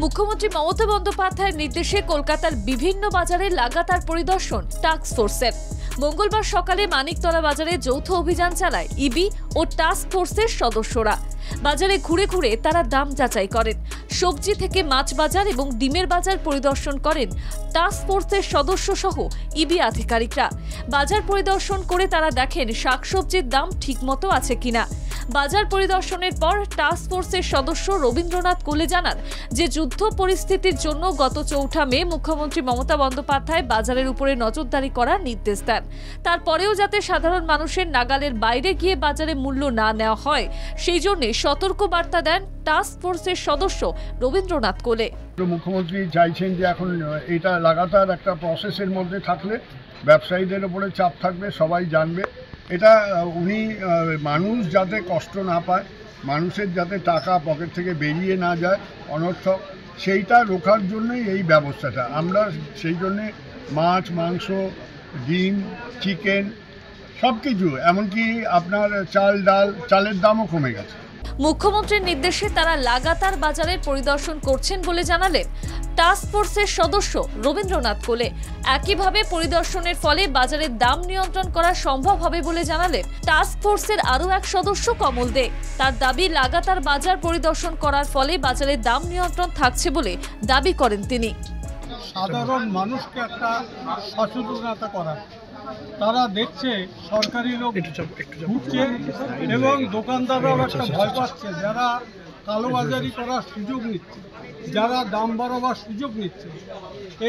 মুখ্যমন্ত্রী মমতা বন্দ্যোপাধ্যায়ের নির্দেশে কলকাতার বিভিন্ন বাজারে লাগাতার পরিদর্শন টাস্ক ফোর্সের। মঙ্গলবার সকালে মানিকতলা বাজারে যৌথ অভিযান চালায় ইবি ও টাস্ক ফোর্সের সদস্যরা। বাজারে ঘুরে ঘুরে তারা দাম যাচাই করেন। সবজি থেকে মাছ বাজার এবং ডিমের বাজার পরিদর্শন করেন টাস্ক ফোর্সের সদস্য সহ ইবি আধিকারিকরা। বাজার পরিদর্শন করে তারা দেখেন শাকসবজির দাম ঠিকমতো আছে কিনা। বাজার পরিদর্শনের পর টাস্ক ফোর্সের সদস্য রবীন্দ্রনাথ কোলে জানান যে যুদ্ধ পরিস্থিতির জন্য গত ৪ঠা মে মুখ্যমন্ত্রী মমতা বন্দ্যোপাধ্যায় বাজারের উপরে নজরদারি করার নির্দেশ দেন। তারপরেও যাতে সাধারণ মানুষের নাগালের বাইরে গিয়ে বাজারে মূল্য না নেওয়া হয় সেই জন্য সতর্ক বার্তা দেন টাস্ক ফোর্সের সদস্য রবীন্দ্রনাথ কোলে। মুখ্যমন্ত্রী চাইছেন যে এখন এটা লাগাতার একটা প্রসেসের মধ্যে থাকলে ব্যবসায়ীদের উপরে চাপ থাকবে, সবাই জানবে। এটা উনি মানুষ যাতে কষ্ট না পায়, মানুষের যাতে টাকা পকেট থেকে বেরিয়ে না যায় অনর্থক, সেইটা রোখার জন্যই এই ব্যবস্থাটা। আমরা সেই জন্যে মাছ, মাংস, ডিম, চিকেন সব কিছু, এমনকি আপনার চালের দামও কমে গেছে। মুখ্যমন্ত্রীর নির্দেশে তারা লাগাতার বাজারের পরিদর্শন করছেন বলে জানালেন টাস্ক ফোর্সের সদস্য রবীন্দ্রনাথ কোলে। একইভাবে পরিদর্শনের ফলে বাজারের দাম নিয়ন্ত্রণ করা সম্ভব হবে বলে জানালেন টাস্ক ফোর্সের আরও এক সদস্য কমল দে। তার দাবি লাগাতার বাজার পরিদর্শন করার ফলে বাজারের দাম নিয়ন্ত্রণ থাকছে বলে দাবি করেন তিনি। সাধারণ মানুষকে একটা সচেতনতা করা, তারা দেখছে সরকারি লোক ঢুকছে এবং দোকানদাররাও একটা ভয় পাচ্ছে, যারা কালোবাজারি করার সুযোগ নিচ্ছে, যারা দাম বাড়াবার সুযোগ নিচ্ছে।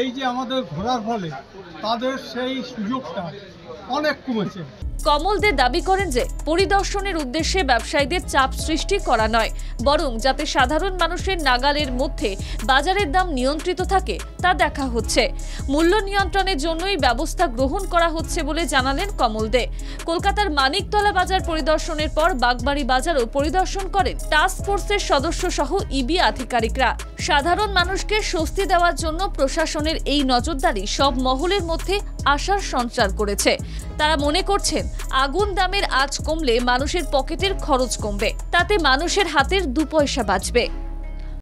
এই যে আমাদের ঘোরার ফলে তাদের সেই সুযোগটা অনেক কমেছে। কমল দে দাবি করেন যে পরিদর্শনের উদ্দেশ্যে ব্যবসায়ীদের চাপ সৃষ্টি করা নয়, বরং যাতে সাধারণ মানুষের নাগালের মধ্যে বাজারের দাম নিয়ন্ত্রিত থাকে তা দেখা হচ্ছে। মূল্য নিয়ন্ত্রণের জন্যই ব্যবস্থা গ্রহণ করা হচ্ছে বলে জানালেন কমল দে। কলকাতার মানিকতলা বাজার পরিদর্শনের পর বাগবাড়ি বাজারও পরিদর্শন করেন টাস্ক ফোর্সের সদস্য সহ ইবি আধিকারিকরা। সাধারণ মানুষকে স্বস্তি দেওয়ার জন্য প্রশাসনের এই নজরদারি সব মহলের মধ্যে আশার সঞ্চার করেছে। তারা মনে করছেন আগুন দামের আঁচ কমলে মানুষের পকেটের খরচ কমবে, তাতে মানুষের হাতের 2 পয়সা বাঁচবে।